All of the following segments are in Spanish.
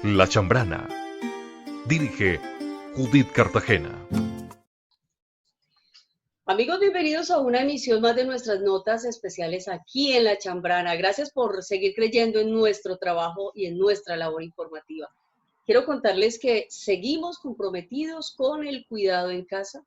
La Chambrana. Dirige Judith Cartagena. Amigos, bienvenidos a una emisión más de nuestras notas especiales aquí en La Chambrana. Gracias por seguir creyendo en nuestro trabajo y en nuestra labor informativa. Quiero contarles que seguimos comprometidos con el cuidado en casa,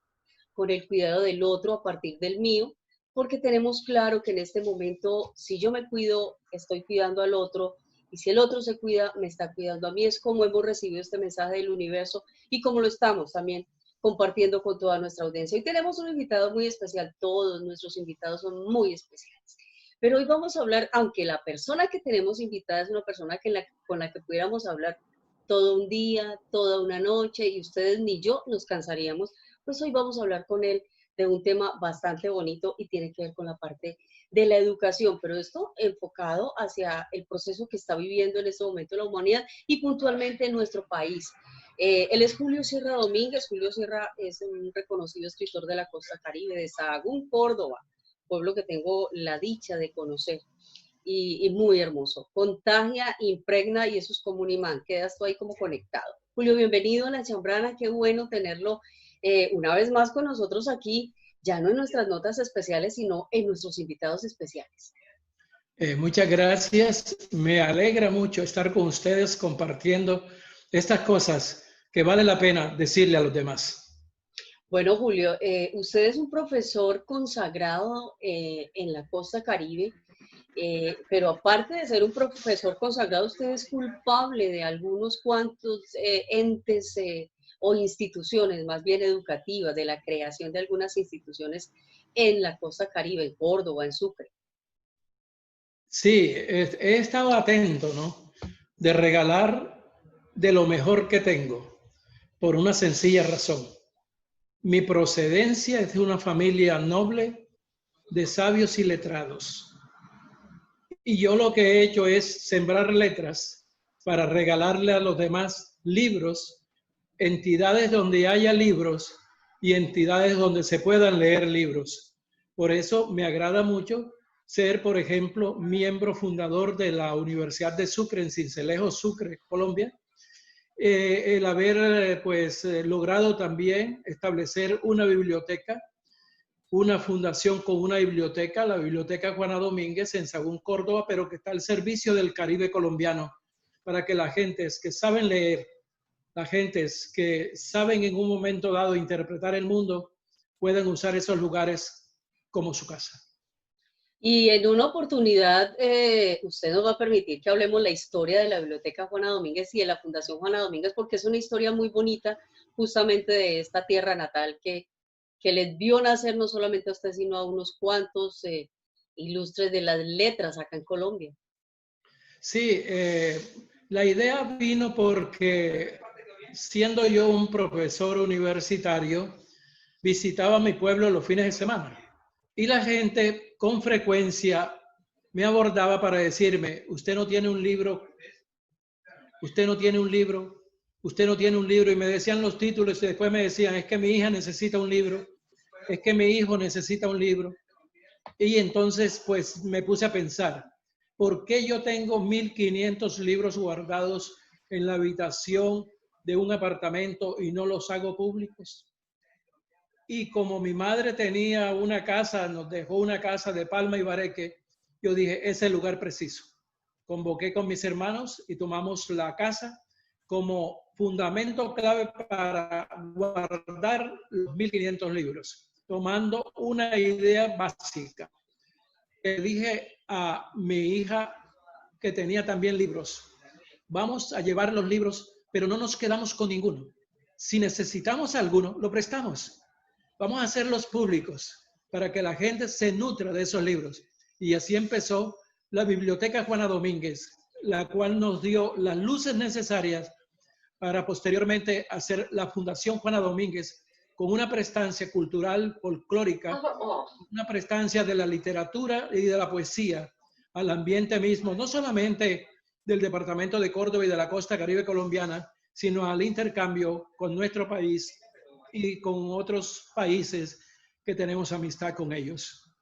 con el cuidado del otro a partir del mío, porque tenemos claro que en este momento, si yo me cuido, estoy cuidando al otro, y si el otro se cuida, me está cuidando a mí. Es como hemos recibido este mensaje del universo y como lo estamos también compartiendo con toda nuestra audiencia. Hoy tenemos un invitado muy especial, todos nuestros invitados son muy especiales. Pero hoy vamos a hablar, aunque la persona que tenemos invitada es una persona con la que pudiéramos hablar todo un día, toda una noche, y ustedes ni yo nos cansaríamos, pues hoy vamos a hablar con él de un tema bastante bonito y tiene que ver con la parte de la educación, pero esto enfocado hacia el proceso que está viviendo en este momento la humanidad y puntualmente en nuestro país. Él es Julio Sierra Domínguez. Julio Sierra es un reconocido escritor de la costa Caribe, de Sahagún, Córdoba, pueblo que tengo la dicha de conocer. Y muy hermoso. Contagia, impregna y eso es como un imán. Quedas tú ahí como conectado. Julio, bienvenido a La Chambrana. Qué bueno tenerlo una vez más con nosotros aquí, ya no en nuestras notas especiales, sino en nuestros invitados especiales. Muchas gracias. Me alegra mucho estar con ustedes compartiendo estas cosas que vale la pena decirle a los demás. Bueno, Julio, usted es un profesor consagrado en la costa Caribe, pero aparte de ser un profesor consagrado, usted es culpable de algunos cuantos entes o instituciones, más bien educativas, de la creación de algunas instituciones en la costa Caribe, en Córdoba, en Sucre. Sí, he estado atento, ¿no? De regalar de lo mejor que tengo, por una sencilla razón. Mi procedencia es de una familia noble, de sabios y letrados. Y yo lo que he hecho es sembrar letras para regalarle a los demás libros, entidades donde haya libros y entidades donde se puedan leer libros. Por eso me agrada mucho ser, por ejemplo, miembro fundador de la Universidad de Sucre, en Sincelejo, Sucre, Colombia. El haber logrado también establecer una biblioteca, una fundación con una biblioteca, la Biblioteca Juana Domínguez en Sahagún, Córdoba, pero que está al servicio del Caribe colombiano, para que las gentes que saben leer, las gentes que saben en un momento dado interpretar el mundo, puedan usar esos lugares como su casa. Y en una oportunidad, usted nos va a permitir que hablemos la historia de la Biblioteca Juana Domínguez y de la Fundación Juana Domínguez, porque es una historia muy bonita justamente de esta tierra natal que les vio nacer no solamente a usted, sino a unos cuantos ilustres de las letras acá en Colombia. Sí, la idea vino porque siendo yo un profesor universitario, visitaba mi pueblo los fines de semana y la gente con frecuencia me abordaba para decirme, usted no tiene un libro, usted no tiene un libro, usted no tiene un libro, y me decían los títulos y después me decían, es que mi hija necesita un libro, es que mi hijo necesita un libro. Y entonces pues me puse a pensar, ¿por qué yo tengo 1500 libros guardados en la habitación de un apartamento y no los hago públicos? Y como mi madre tenía una casa, nos dejó una casa de Palma y Bareque, yo dije, ese es el lugar preciso. Convoqué con mis hermanos y tomamos la casa como fundamento clave para guardar los 1500 libros, tomando una idea básica. Le dije a mi hija que tenía también libros, vamos a llevar los libros, pero no nos quedamos con ninguno. Si necesitamos alguno, lo prestamos. Vamos a hacerlos públicos para que la gente se nutra de esos libros. Y así empezó la Biblioteca Juana Domínguez, la cual nos dio las luces necesarias para posteriormente hacer la Fundación Juana Domínguez con una prestancia cultural folclórica, una prestancia de la literatura y de la poesía al ambiente mismo, no solamente del departamento de Córdoba y de la costa Caribe colombiana, sino al intercambio con nuestro país y con otros países que tenemos amistad con ellos.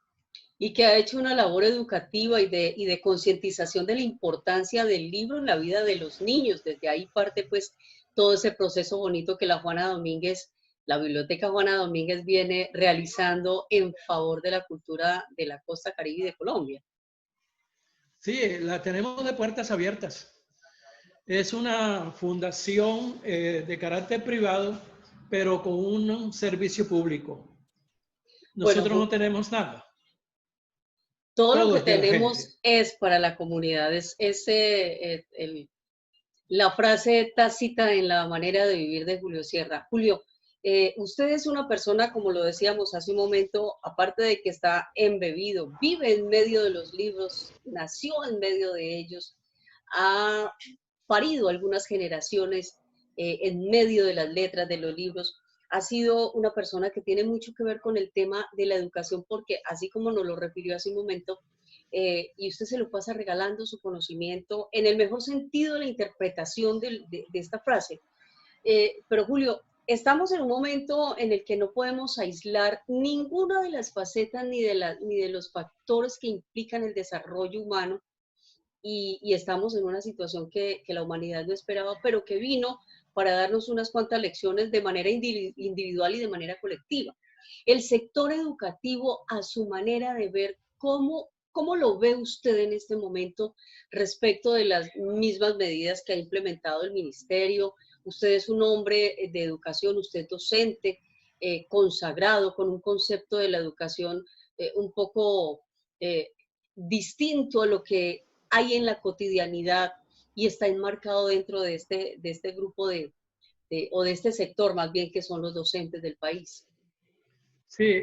y que ha hecho una labor educativa y de concientización de la importancia del libro en la vida de los niños. Desde ahí parte pues todo ese proceso bonito que la Biblioteca Juana Domínguez viene realizando en favor de la cultura de la costa Caribe y de Colombia. Sí, la tenemos de puertas abiertas. Es una fundación de carácter privado, pero con un servicio público. Nosotros no Bueno, tenemos nada. todo lo Todo que es de la gente. tenemos es para la comunidad, la frase tácita en la manera de vivir de Julio Sierra. Julio, usted es una persona, como lo decíamos hace un momento, aparte de que está embebido, vive en medio de los libros, nació en medio de ellos, ha parido algunas generaciones en medio de las letras de los libros. Ha sido una persona que tiene mucho que ver con el tema de la educación, porque así como nos lo refirió hace un momento, y usted se lo pasa regalando su conocimiento en el mejor sentido de la interpretación de esta frase. Pero Julio, estamos en un momento en el que no podemos aislar ninguna de las facetas ni de los factores que implican el desarrollo humano y estamos en una situación que la humanidad no esperaba, pero que vino para darnos unas cuantas lecciones de manera individual y de manera colectiva. El sector educativo, a su manera de ver, ¿cómo lo ve usted en este momento respecto de las mismas medidas que ha implementado el ministerio? Usted es un hombre de educación, usted es docente, consagrado, con un concepto de la educación un poco distinto a lo que hay en la cotidianidad y está enmarcado dentro de este grupo o de este sector más bien que son los docentes del país. Sí,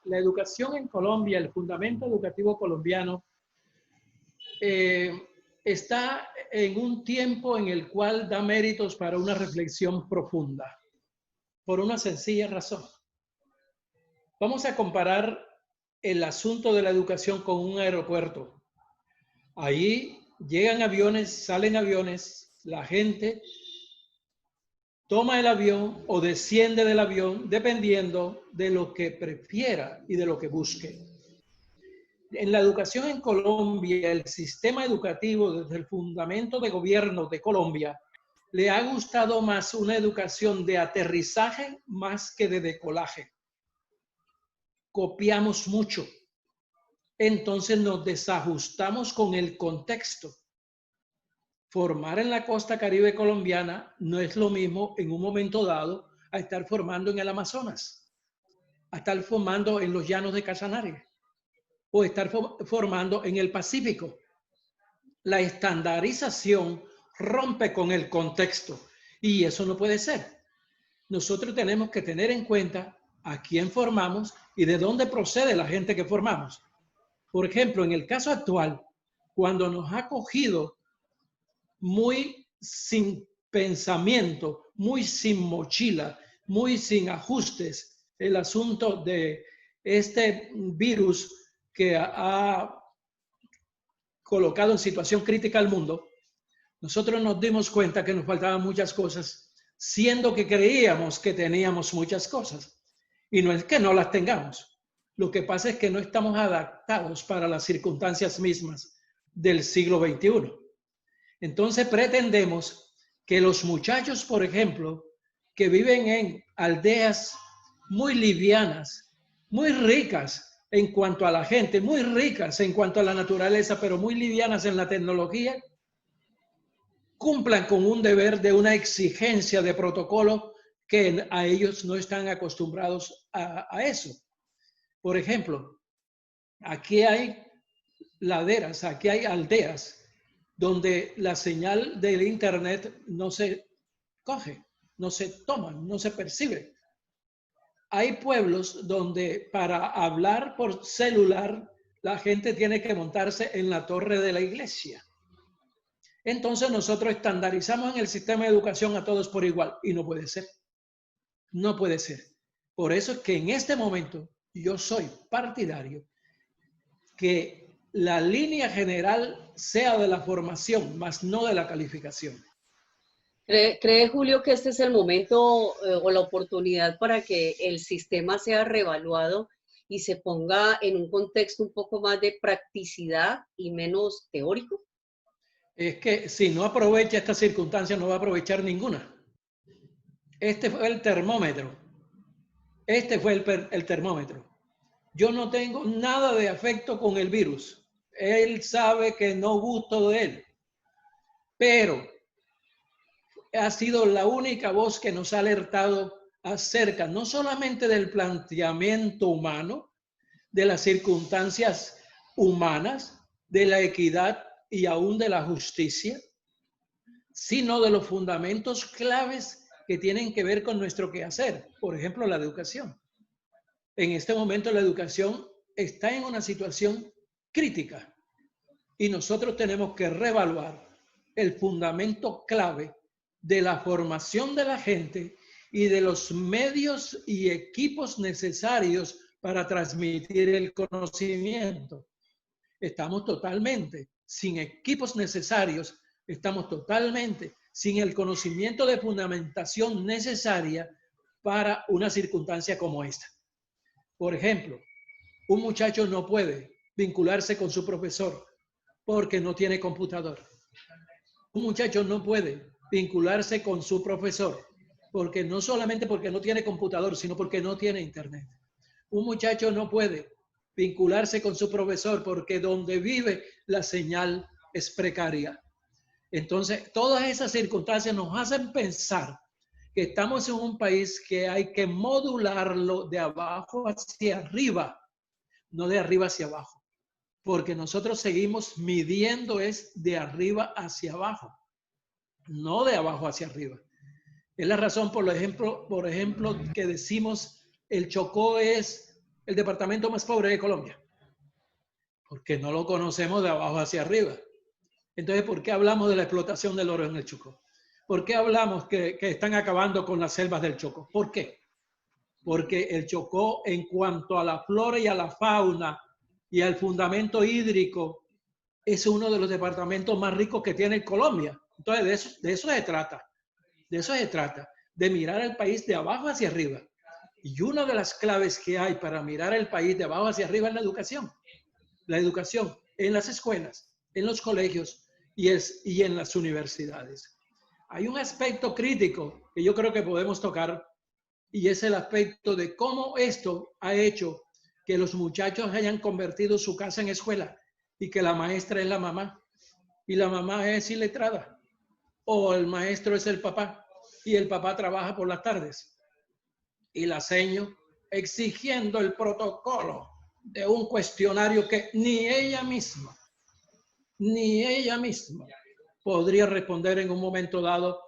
la educación en Colombia, el fundamento educativo colombiano, eh, está en un tiempo en el cual da méritos para una reflexión profunda, por una sencilla razón. Vamos a comparar el asunto de la educación con un aeropuerto. Ahí llegan aviones, salen aviones, la gente toma el avión o desciende del avión dependiendo de lo que prefiera y de lo que busque. En la educación en Colombia, el sistema educativo desde el fundamento de gobierno de Colombia le ha gustado más una educación de aterrizaje más que de decolaje. Copiamos mucho. Entonces nos desajustamos con el contexto. Formar en la costa Caribe colombiana no es lo mismo en un momento dado a estar formando en el Amazonas, a estar formando en los llanos de Casanare o estar formando en el Pacífico. La estandarización rompe con el contexto y eso no puede ser. Nosotros tenemos que tener en cuenta a quién formamos y de dónde procede la gente que formamos. Por ejemplo, en el caso actual, cuando nos ha cogido muy sin pensamiento, muy sin mochila, muy sin ajustes, el asunto de este virus que ha colocado en situación crítica al mundo, nosotros nos dimos cuenta que nos faltaban muchas cosas, siendo que creíamos que teníamos muchas cosas. Y no es que no las tengamos. Lo que pasa es que no estamos adaptados para las circunstancias mismas del siglo XXI. Entonces pretendemos que los muchachos, por ejemplo, que viven en aldeas muy livianas, muy ricas en cuanto a la gente, muy ricas en cuanto a la naturaleza, pero muy livianas en la tecnología, cumplan con un deber de una exigencia de protocolo que a ellos no están acostumbrados a eso. Por ejemplo, aquí hay laderas, aquí hay aldeas donde la señal del internet no se coge, no se toma, no se percibe. Hay pueblos donde para hablar por celular la gente tiene que montarse en la torre de la iglesia. Entonces nosotros estandarizamos en el sistema de educación a todos por igual y no puede ser. No puede ser. Por eso es que en este momento yo soy partidario que la línea general sea de la formación, más no de la calificación. ¿Cree Julio que este es el momento o la oportunidad para que el sistema sea reevaluado y se ponga en un contexto un poco más de practicidad y menos teórico? Es que si no aprovecha esta circunstancia, no va a aprovechar ninguna. Este fue el termómetro. Este fue el termómetro. Yo no tengo nada de afecto con el virus. Él sabe que no gusto de él. Pero ha sido la única voz que nos ha alertado acerca no solamente del planteamiento humano, de las circunstancias humanas, de la equidad y aún de la justicia, sino de los fundamentos claves que tienen que ver con nuestro quehacer. Por ejemplo, la educación. En este momento la educación está en una situación crítica y nosotros tenemos que reevaluar el fundamento clave de la formación de la gente y de los medios y equipos necesarios para transmitir el conocimiento. Estamos totalmente sin equipos necesarios, estamos totalmente sin el conocimiento de fundamentación necesaria para una circunstancia como esta. Por ejemplo, un muchacho no puede vincularse con su profesor porque no tiene computador. Un muchacho no puede vincularse con su profesor porque no solamente porque no tiene computador, sino porque no tiene internet. Un muchacho no puede vincularse con su profesor porque donde vive la señal es precaria. Entonces, todas esas circunstancias nos hacen pensar que estamos en un país que hay que modularlo de abajo hacia arriba, no de arriba hacia abajo, porque nosotros seguimos midiendo es de arriba hacia abajo, no de abajo hacia arriba. Es la razón, por ejemplo, que decimos el Chocó es el departamento más pobre de Colombia, porque no lo conocemos de abajo hacia arriba. Entonces, ¿por qué hablamos de la explotación del oro en el Chocó? ¿Por qué hablamos que están acabando con las selvas del Chocó? ¿Por qué? Porque el Chocó, en cuanto a la flora y a la fauna y al fundamento hídrico, es uno de los departamentos más ricos que tiene Colombia. Entonces, de eso se trata. De eso se trata, de mirar el país de abajo hacia arriba. Y una de las claves que hay para mirar el país de abajo hacia arriba es la educación. La educación en las escuelas, en los colegios y en las universidades. Hay un aspecto crítico que yo creo que podemos tocar y es el aspecto de cómo esto ha hecho que los muchachos hayan convertido su casa en escuela y que la maestra es la mamá y la mamá es iletrada o el maestro es el papá y el papá trabaja por las tardes y la seño exigiendo el protocolo de un cuestionario que ni ella misma podría responder en un momento dado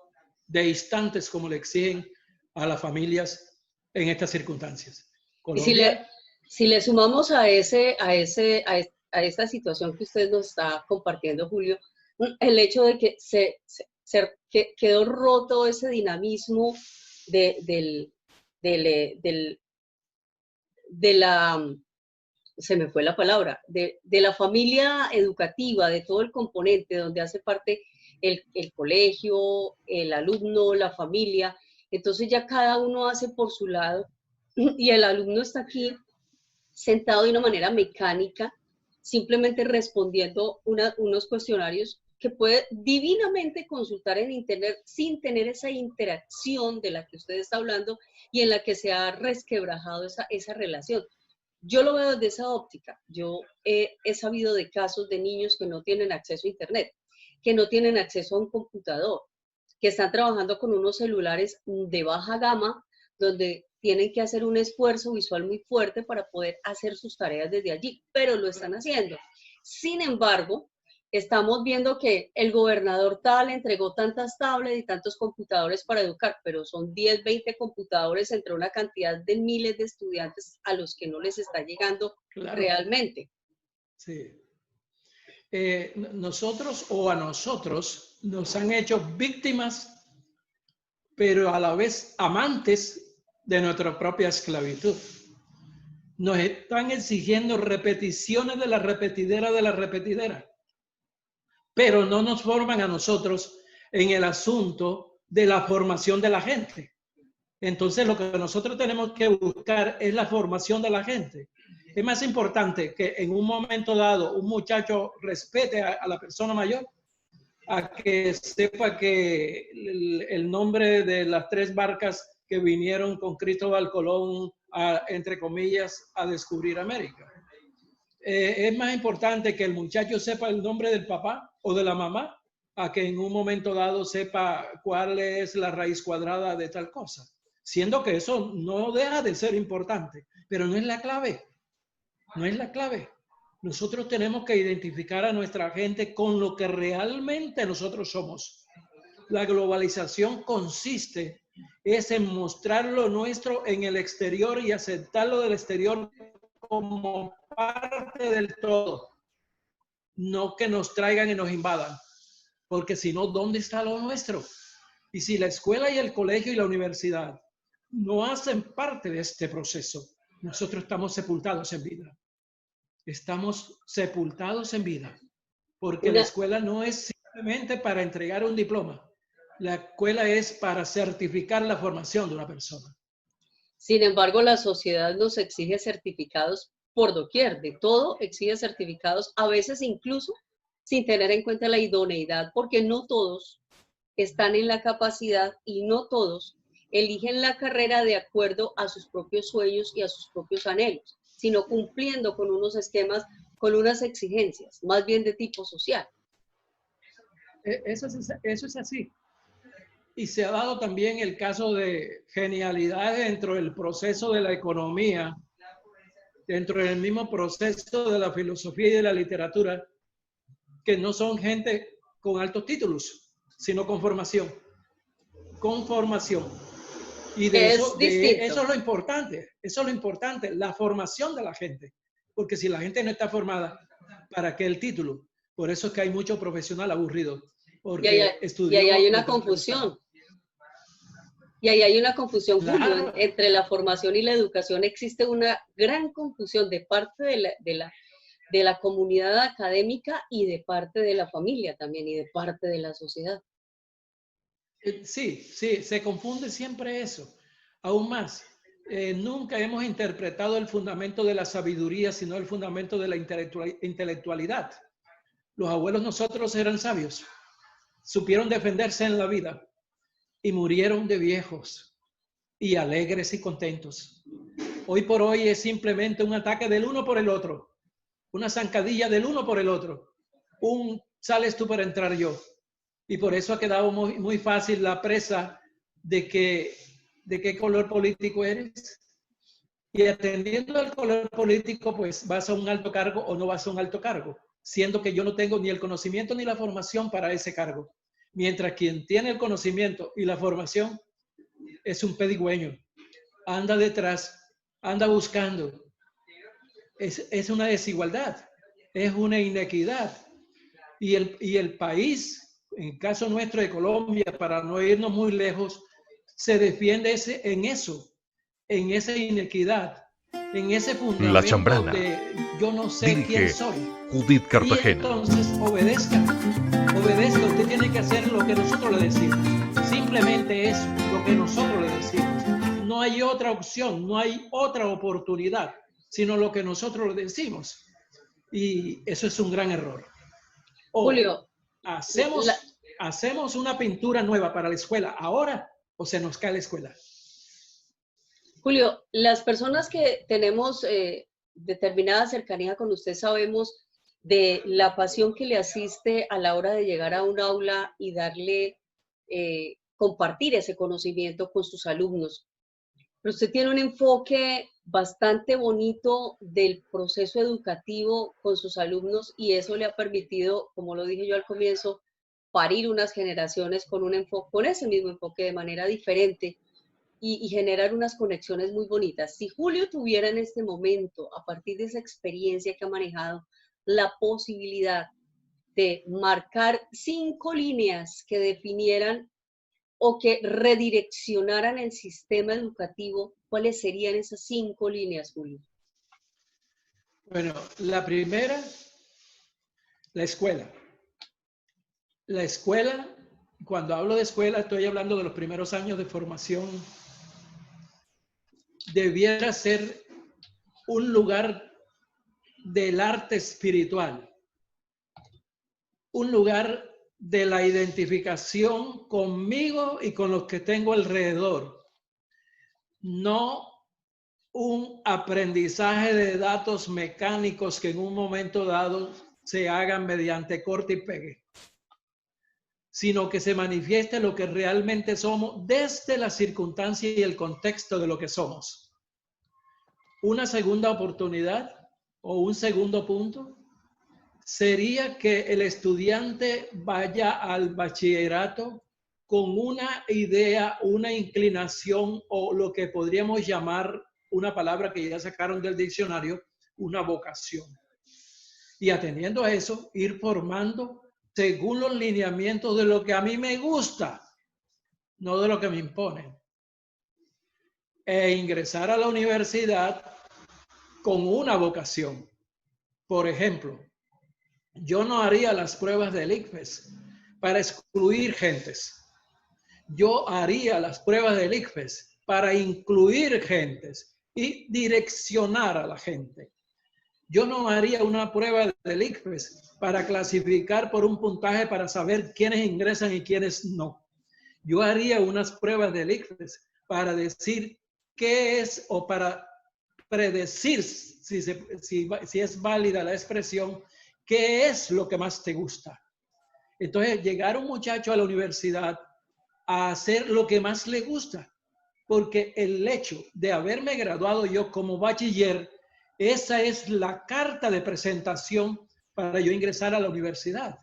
de instantes como le exigen a las familias en estas circunstancias. Colombia, y si le sumamos a esta situación que usted nos está compartiendo, Julio, el hecho de que que quedó roto ese dinamismo de la, se me fue la palabra, de la familia educativa, de todo el componente donde hace parte el colegio, el alumno, la familia. Entonces ya cada uno hace por su lado y el alumno está aquí sentado de una manera mecánica, simplemente respondiendo unos cuestionarios que puede divinamente consultar en internet sin tener esa interacción de la que usted está hablando y en la que se ha resquebrajado esa relación. Yo lo veo desde esa óptica. Yo he sabido de casos de niños que no tienen acceso a internet, que no tienen acceso a un computador, que están trabajando con unos celulares de baja gama, donde tienen que hacer un esfuerzo visual muy fuerte para poder hacer sus tareas desde allí, pero lo están haciendo. Sin embargo, estamos viendo que el gobernador tal entregó tantas tablets y tantos computadores para educar, pero son 10, 20 computadores entre una cantidad de miles de estudiantes a los que no les está llegando realmente. Sí. Nosotros o a nosotros nos han hecho víctimas, pero a la vez amantes de nuestra propia esclavitud. Nos están exigiendo repeticiones de la repetidera, pero no nos forman a nosotros en el asunto de la formación de la gente. Entonces lo que nosotros tenemos que buscar es la formación de la gente. es más importante que en un momento dado un muchacho respete a la persona mayor a que sepa que el nombre de las 3 barcas que vinieron con Cristóbal Colón, entre comillas, a descubrir América. Es más importante que el muchacho sepa el nombre del papá o de la mamá a que en un momento dado sepa cuál es la raíz cuadrada de tal cosa. Siendo que eso no deja de ser importante, pero no es la clave. No es la clave. Nosotros tenemos que identificar a nuestra gente con lo que realmente nosotros somos. La globalización consiste en mostrar lo nuestro en el exterior y aceptarlo del exterior como parte del todo. No que nos traigan y nos invadan. Porque si no, ¿dónde está lo nuestro? Y si la escuela y el colegio y la universidad no hacen parte de este proceso, nosotros estamos sepultados en vida. Estamos sepultados en vida, porque la escuela no es simplemente para entregar un diploma. La escuela es para certificar la formación de una persona. Sin embargo, la sociedad nos exige certificados por doquier, de todo exige certificados, a veces incluso sin tener en cuenta la idoneidad, porque no todos están en la capacidad y no todos eligen la carrera de acuerdo a sus propios sueños y a sus propios anhelos, sino cumpliendo con unos esquemas, con unas exigencias, más bien de tipo social. Eso es así. Y se ha dado también el caso de genialidad dentro del proceso de la economía, dentro del mismo proceso de la filosofía y de la literatura, que no son gente con altos títulos, sino con formación. Con formación. Y eso es lo importante. Eso es lo importante, la formación de la gente. Porque si la gente no está formada, ¿para qué el título? Por eso es que hay mucho profesional aburrido. Porque y ahí hay una confusión. Y ahí hay una confusión, Julio, claro. Entre la formación y la educación existe una gran confusión de parte de la comunidad académica y de parte de la familia también y de parte de la sociedad. Sí, se confunde siempre eso. Aún más, nunca hemos interpretado el fundamento de la sabiduría, sino el fundamento de la intelectualidad. Los abuelos nosotros eran sabios, supieron defenderse en la vida y murieron de viejos y alegres y contentos. Hoy por hoy es simplemente un ataque del uno por el otro, una zancadilla del uno por el otro. Sales tú para entrar yo. Y por eso ha quedado muy, muy fácil la presa de qué color político eres. Y atendiendo al color político, pues vas a un alto cargo o no vas a un alto cargo, siendo que yo no tengo ni el conocimiento ni la formación para ese cargo. Mientras quien tiene el conocimiento y la formación es un pedigüeño. Anda detrás, anda buscando. Es una desigualdad, es una inequidad. Y el país, en el caso nuestro de Colombia, para no irnos muy lejos, se defiende en esa inequidad, en ese fundamento La Chambrana. de yo no sé Dirige quién soy. Judith Cartagena. Y entonces obedezca, usted tiene que hacer lo que nosotros le decimos. Simplemente es lo que nosotros le decimos. No hay otra opción, no hay otra oportunidad, sino lo que nosotros le decimos. Y eso es un gran error. Julio, hacemos una pintura nueva para la escuela ahora o se nos cae la escuela. Julio, las personas que tenemos determinada cercanía con usted sabemos de la pasión que le asiste a la hora de llegar a un aula y darle, compartir ese conocimiento con sus alumnos. Pero usted tiene un enfoque bastante bonito del proceso educativo con sus alumnos y eso le ha permitido, como lo dije yo al comienzo, parir unas generaciones con ese mismo enfoque de manera diferente y generar unas conexiones muy bonitas. Si Julio tuviera en este momento, a partir de esa experiencia que ha manejado, la posibilidad de marcar 5 líneas que definieran o que redireccionaran el sistema educativo, ¿cuáles serían esas 5 líneas, Julio? Bueno, la primera, la escuela. La escuela, cuando hablo de escuela, estoy hablando de los primeros años de formación. Debiera ser un lugar del arte espiritual, un lugar de la identificación conmigo y con los que tengo alrededor, no un aprendizaje de datos mecánicos que en un momento dado se hagan mediante corte y pegue, sino que se manifieste lo que realmente somos desde la circunstancia y el contexto de lo que somos. Una segunda oportunidad o un segundo punto sería que el estudiante vaya al bachillerato con una idea, una inclinación o lo que podríamos llamar, una palabra que ya sacaron del diccionario, una vocación. Y atendiendo a eso, ir formando según los lineamientos de lo que a mí me gusta, no de lo que me imponen. E ingresar a la universidad con una vocación. Por ejemplo, yo no haría las pruebas del ICFES para excluir gentes. Yo haría las pruebas del ICFES para incluir gentes y direccionar a la gente. Yo no haría una prueba del ICFES para clasificar por un puntaje para saber quiénes ingresan y quiénes no. Yo haría unas pruebas del ICFES para decir qué es o para predecir, si es válida la expresión, qué es lo que más te gusta. Entonces, llegar un muchacho a la universidad a hacer lo que más le gusta, porque el hecho de haberme graduado yo como bachiller, esa es la carta de presentación para yo ingresar a la universidad.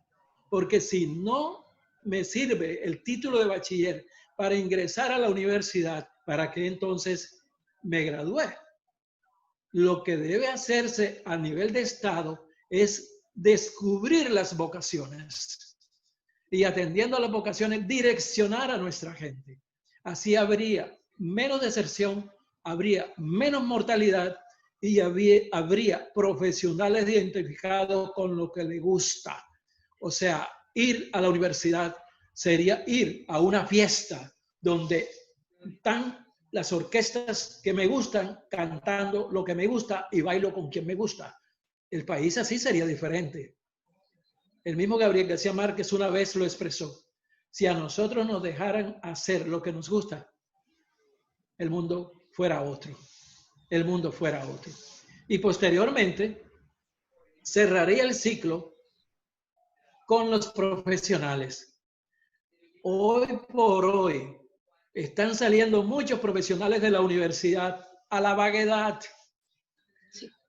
Porque si no me sirve el título de bachiller para ingresar a la universidad, ¿para qué entonces me gradué? Lo que debe hacerse a nivel de Estado es descubrir las vocaciones y atendiendo a las vocaciones, direccionar a nuestra gente. Así habría menos deserción, habría menos mortalidad y habría profesionales identificados con lo que les gusta. O sea, ir a la universidad sería ir a una fiesta donde están las orquestas que me gustan cantando lo que me gusta y bailo con quien me gusta. El país así sería diferente. El mismo Gabriel García Márquez una vez lo expresó. Si a nosotros nos dejaran hacer lo que nos gusta, el mundo fuera otro. El mundo fuera otro. Y posteriormente, cerraría el ciclo con los profesionales. Hoy por hoy, están saliendo muchos profesionales de la universidad a la vaguedad,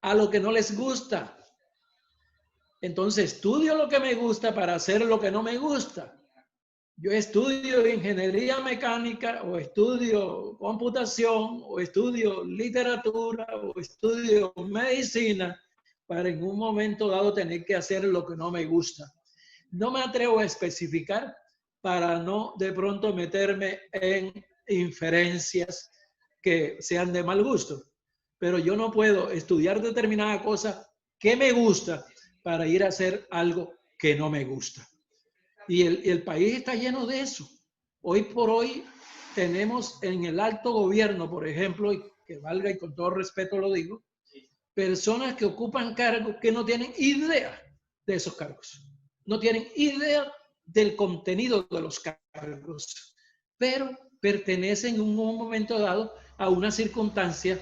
a lo que no les gusta. Entonces, estudio lo que me gusta para hacer lo que no me gusta. Yo estudio ingeniería mecánica o estudio computación o estudio literatura o estudio medicina para en un momento dado tener que hacer lo que no me gusta. No me atrevo a especificar para no de pronto meterme en inferencias que sean de mal gusto. Pero yo no puedo estudiar determinada cosa que me gusta para ir a hacer algo que no me gusta. Y el país está lleno de eso. Hoy por hoy tenemos en el alto gobierno, por ejemplo, y que valga y con todo respeto lo digo, personas que ocupan cargos que no tienen idea de esos cargos. No tienen idea del contenido de los cargos, pero pertenecen en un momento dado a una circunstancia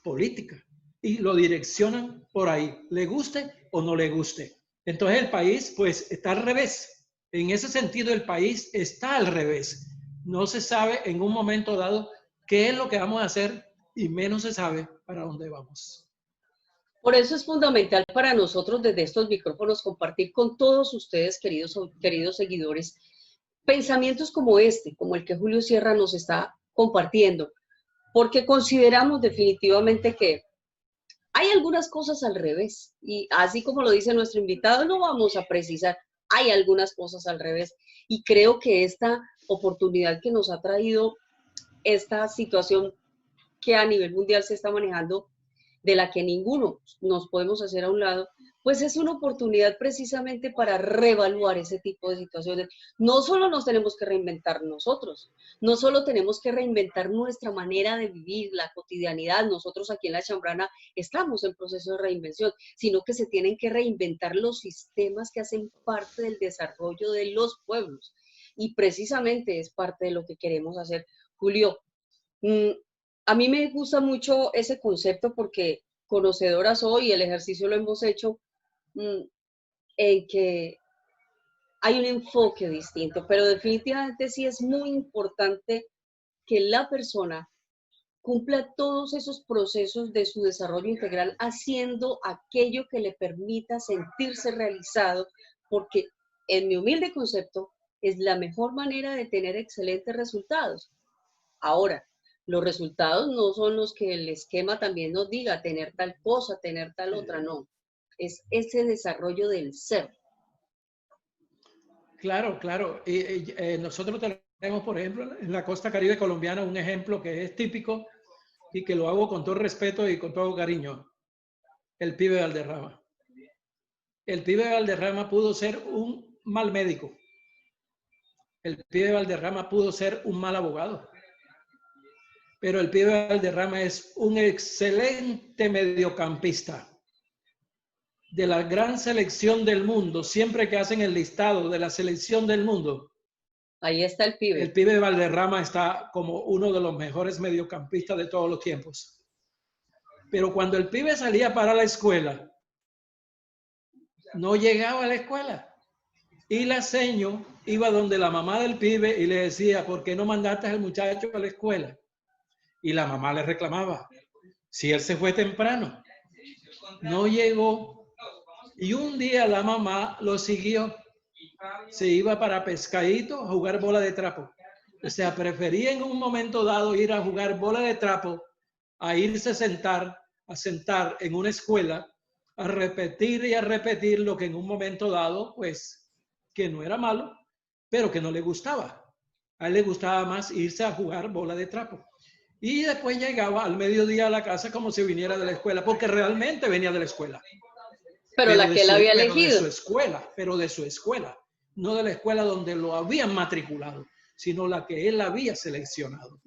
política y lo direccionan por ahí, le guste o no le guste. Entonces el país pues está al revés. En ese sentido el país está al revés. No se sabe en un momento dado qué es lo que vamos a hacer y menos se sabe para dónde vamos. Por eso es fundamental para nosotros desde estos micrófonos compartir con todos ustedes, queridos seguidores, pensamientos como este, como el que Julio Sierra nos está compartiendo, porque consideramos definitivamente que hay algunas cosas al revés, y así como lo dice nuestro invitado, no vamos a precisar, hay algunas cosas al revés, y creo que esta oportunidad que nos ha traído esta situación que a nivel mundial se está manejando de la que ninguno nos podemos hacer a un lado, pues es una oportunidad precisamente para reevaluar ese tipo de situaciones. No solo nos tenemos que reinventar nosotros, no solo tenemos que reinventar nuestra manera de vivir, la cotidianidad, nosotros aquí en La Chambrana estamos en proceso de reinvención, sino que se tienen que reinventar los sistemas que hacen parte del desarrollo de los pueblos. Y precisamente es parte de lo que queremos hacer. Julio, a mí me gusta mucho ese concepto porque conocedora soy y el ejercicio lo hemos hecho en que hay un enfoque distinto, pero definitivamente sí es muy importante que la persona cumpla todos esos procesos de su desarrollo integral haciendo aquello que le permita sentirse realizado, porque en mi humilde concepto es la mejor manera de tener excelentes resultados. Ahora, los resultados no son los que el esquema también nos diga, tener tal cosa, tener tal otra, no. Es ese desarrollo del ser. Claro, claro. Nosotros tenemos, por ejemplo, en la costa caribe colombiana un ejemplo que es típico y que lo hago con todo respeto y con todo cariño. El pibe Valderrama. El pibe Valderrama pudo ser un mal médico. El pibe Valderrama pudo ser un mal abogado. Pero el pibe Valderrama es un excelente mediocampista. De la gran selección del mundo, siempre que hacen el listado de la selección del mundo, ahí está el pibe. El pibe Valderrama está como uno de los mejores mediocampistas de todos los tiempos. Pero cuando el pibe salía para la escuela, no llegaba a la escuela. Y la seño iba donde la mamá del pibe y le decía, ¿por qué no mandaste al muchacho a la escuela? Y la mamá le reclamaba, si él se fue temprano, no llegó. Y un día la mamá lo siguió, se iba para Pescadito a jugar bola de trapo. O sea, prefería en un momento dado ir a jugar bola de trapo a irse a sentar en una escuela, a repetir y a repetir lo que en un momento dado, pues, que no era malo, pero que no le gustaba. A él le gustaba más irse a jugar bola de trapo. Y después llegaba al mediodía a la casa como si viniera de la escuela, porque realmente venía de la escuela. Pero la que él había elegido. Pero de su escuela, no de la escuela donde lo habían matriculado, sino la que él había seleccionado.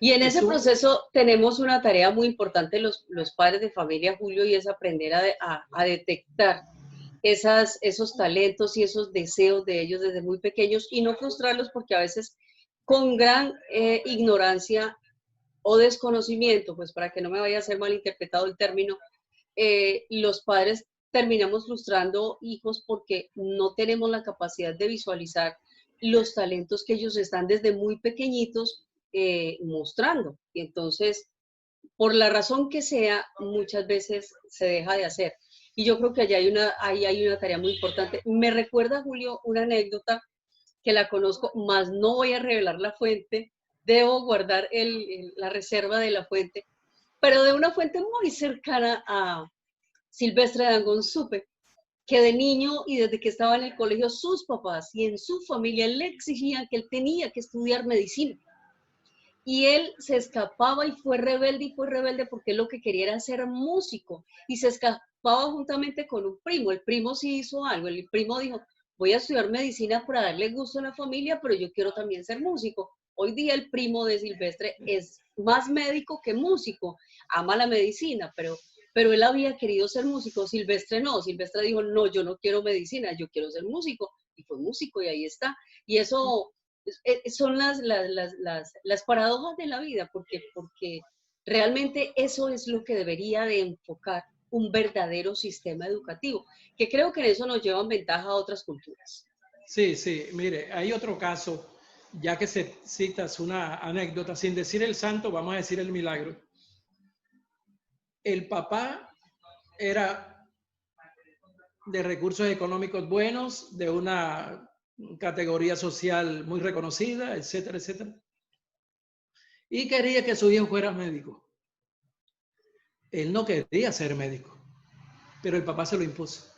Y en ese proceso tenemos una tarea muy importante los padres de familia, Julio, y es aprender a detectar esos talentos y esos deseos de ellos desde muy pequeños y no frustrarlos porque a veces con gran ignorancia o desconocimiento, pues para que no me vaya a ser malinterpretado el término, los padres terminamos frustrando hijos porque no tenemos la capacidad de visualizar los talentos que ellos están desde muy pequeñitos mostrando. Y entonces, por la razón que sea, muchas veces se deja de hacer. Y yo creo que allá hay una tarea muy importante. Me recuerda, Julio, una anécdota que la conozco, más no voy a revelar la fuente, debo guardar la reserva de la fuente, pero de una fuente muy cercana a Silvestre Dangond supe que de niño y desde que estaba en el colegio, sus papás y en su familia le exigían que él tenía que estudiar medicina. Y él se escapaba y fue rebelde porque él lo que quería era ser músico. Y se escapaba juntamente con un primo. El primo sí hizo algo. El primo dijo, voy a estudiar medicina para darle gusto a la familia, pero yo quiero también ser músico. Hoy día el primo de Silvestre es más médico que músico. Ama la medicina, pero él había querido ser músico. Silvestre no. Silvestre dijo, no, yo no quiero medicina, yo quiero ser músico. Y fue músico y ahí está. Y eso son las paradojas de la vida, porque realmente eso es lo que debería de enfocar un verdadero sistema educativo, que creo que en eso nos llevan ventaja a otras culturas. Sí, sí, mire, hay otro caso, ya que citas una anécdota, sin decir el santo, vamos a decir el milagro. El papá era de recursos económicos buenos, de una categoría social muy reconocida, etcétera, etcétera. Y quería que su hijo fuera médico. Él no quería ser médico, pero el papá se lo impuso.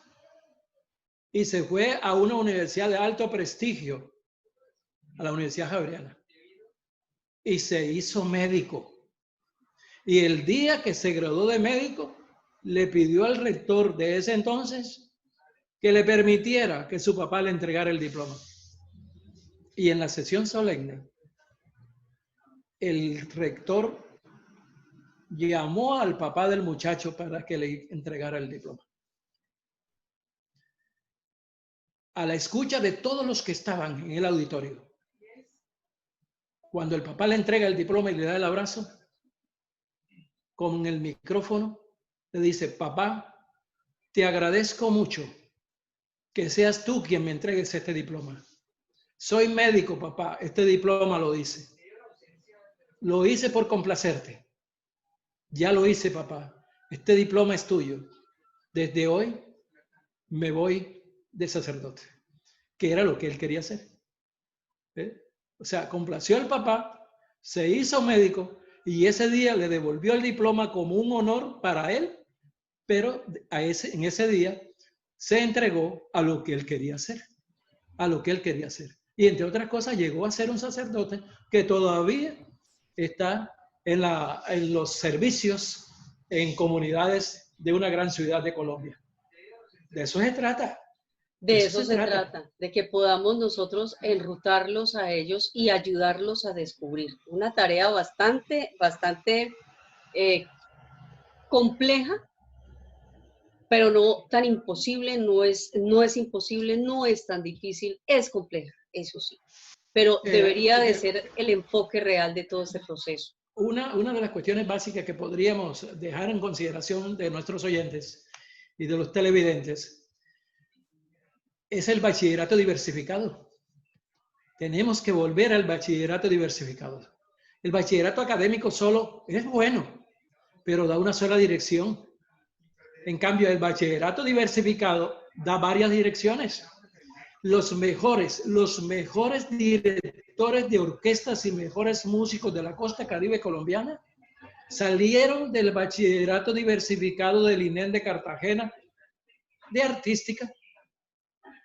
Y se fue a una universidad de alto prestigio, a la Universidad Javeriana. Y se hizo médico. Y el día que se graduó de médico, le pidió al rector de ese entonces que le permitiera que su papá le entregara el diploma. Y en la sesión solemne, el rector llamó al papá del muchacho para que le entregara el diploma. A la escucha de todos los que estaban en el auditorio, cuando el papá le entrega el diploma y le da el abrazo, con el micrófono, le dice: papá, te agradezco mucho que seas tú quien me entregues este diploma. Soy médico, papá, este diploma lo dice. Lo hice por complacerte. Ya lo hice, papá. Este diploma es tuyo. Desde hoy me voy de sacerdote, que era lo que él quería hacer. O sea, complació al papá, se hizo médico y ese día le devolvió el diploma como un honor para él, pero en ese día se entregó a lo que él quería hacer, a lo que él quería hacer. Y entre otras cosas llegó a ser un sacerdote que todavía está en los servicios en comunidades de una gran ciudad de Colombia. De eso se trata. De eso se trata, de que podamos nosotros enrutarlos a ellos y ayudarlos a descubrir. Una tarea bastante compleja, pero no tan imposible, no es imposible, no es tan difícil, es compleja, eso sí. Pero debería de ser el enfoque real de todo este proceso. Una de las cuestiones básicas que podríamos dejar en consideración de nuestros oyentes y de los televidentes es el bachillerato diversificado. Tenemos que volver al bachillerato diversificado. El bachillerato académico solo es bueno, pero da una sola dirección. En cambio, el bachillerato diversificado da varias direcciones. Los mejores directores de orquestas y mejores músicos de la costa caribe colombiana salieron del bachillerato diversificado del INEN de Cartagena, de artística.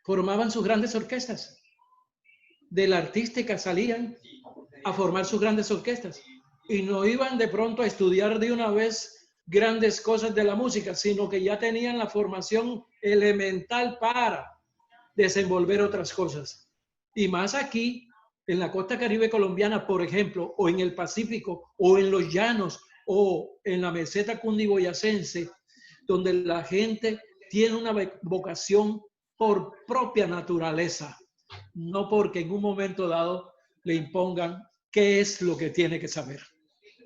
Formaban sus grandes orquestas. De la artística salían a formar sus grandes orquestas. Y no iban de pronto a estudiar de una vez grandes cosas de la música, sino que ya tenían la formación elemental para desenvolver otras cosas. Y más aquí, en la costa caribe colombiana, por ejemplo, o en el Pacífico, o en los llanos, o en la meseta cundiboyacense, donde la gente tiene una vocación por propia naturaleza, no porque en un momento dado le impongan qué es lo que tiene que saber.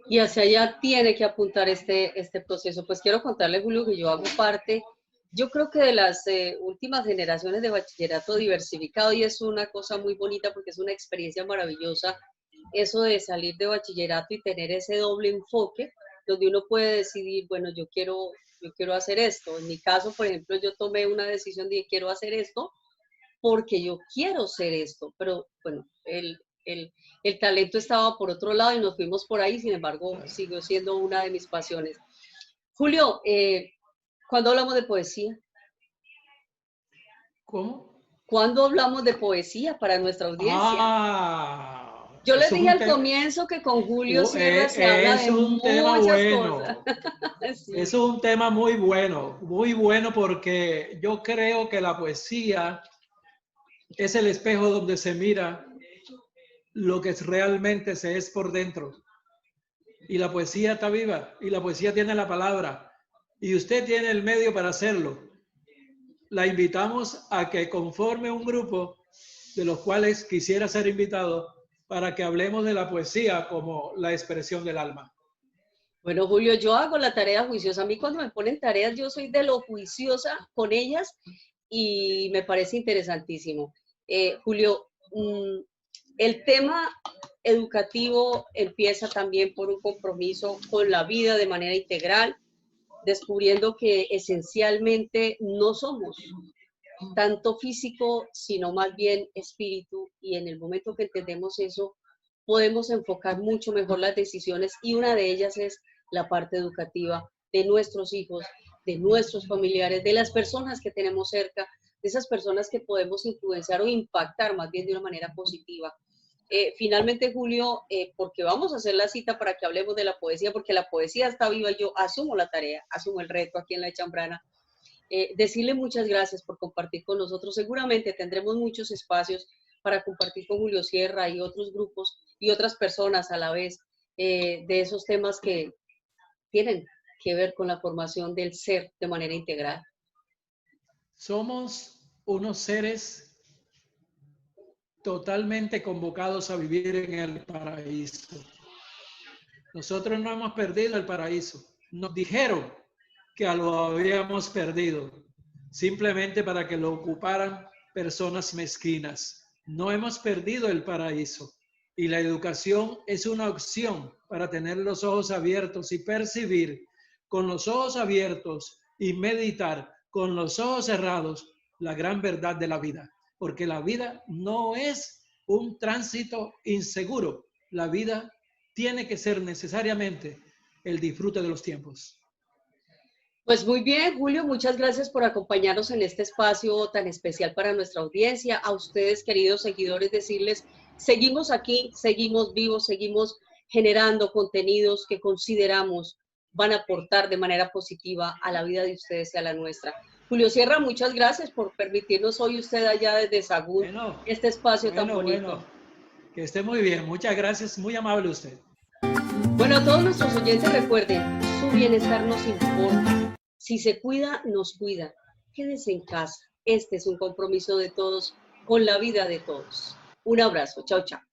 Y hacia allá tiene que apuntar este proceso. Pues quiero contarle, Julio, que yo hago parte, yo creo que de las últimas generaciones de bachillerato diversificado, y es una cosa muy bonita porque es una experiencia maravillosa, eso de salir de bachillerato y tener ese doble enfoque, donde uno puede decidir, bueno, yo quiero hacer esto. En mi caso, por ejemplo, yo tomé una decisión de quiero hacer esto porque yo quiero ser esto, pero bueno, el talento estaba por otro lado y nos fuimos por ahí, sin embargo, siguió siendo una de mis pasiones. Julio, ¿cuándo hablamos de poesía? ¿Cómo? ¿Cuándo hablamos de poesía para nuestra audiencia? Yo les dije al comienzo que con Julio Sierra se habla de muchas cosas. Sí. Es un tema muy bueno porque yo creo que la poesía es el espejo donde se mira lo que realmente se es por dentro. Y la poesía está viva y la poesía tiene la palabra y usted tiene el medio para hacerlo. La invitamos a que conforme un grupo de los cuales quisiera ser invitado para que hablemos de la poesía como la expresión del alma. Bueno, Julio, yo hago la tarea juiciosa. A mí cuando me ponen tareas, yo soy de lo juiciosa con ellas y me parece interesantísimo. Julio, el tema educativo empieza también por un compromiso con la vida de manera integral, descubriendo que esencialmente no somos tanto físico, sino más bien espíritu, y en el momento que entendemos eso, podemos enfocar mucho mejor las decisiones y una de ellas es la parte educativa de nuestros hijos, de nuestros familiares, de las personas que tenemos cerca, de esas personas que podemos influenciar o impactar más bien de una manera positiva. Finalmente, Julio, porque vamos a hacer la cita para que hablemos de la poesía, porque la poesía está viva, yo asumo la tarea, asumo el reto aquí en La Chambrana. Decirle muchas gracias por compartir con nosotros. Seguramente tendremos muchos espacios para compartir con Julio Sierra y otros grupos y otras personas a la vez de esos temas que tienen que ver con la formación del ser de manera integral. Somos unos seres totalmente convocados a vivir en el paraíso. Nosotros no hemos perdido el paraíso. Nos dijeron que lo habíamos perdido, simplemente para que lo ocuparan personas mezquinas. No hemos perdido el paraíso y la educación es una opción para tener los ojos abiertos y percibir con los ojos abiertos y meditar con los ojos cerrados la gran verdad de la vida. Porque la vida no es un tránsito inseguro. La vida tiene que ser necesariamente el disfrute de los tiempos. Pues muy bien, Julio, muchas gracias por acompañarnos en este espacio tan especial para nuestra audiencia. A ustedes, queridos seguidores, decirles, seguimos aquí, seguimos vivos, seguimos generando contenidos que consideramos van a aportar de manera positiva a la vida de ustedes y a la nuestra. Julio Sierra, muchas gracias por permitirnos hoy usted allá desde Sagún este espacio tan bonito. Que esté muy bien, muchas gracias, muy amable usted. Bueno, a todos nuestros oyentes recuerden, su bienestar nos importa. Si se cuida, nos cuida. Quédese en casa. Este es un compromiso de todos con la vida de todos. Un abrazo. Chao, chao.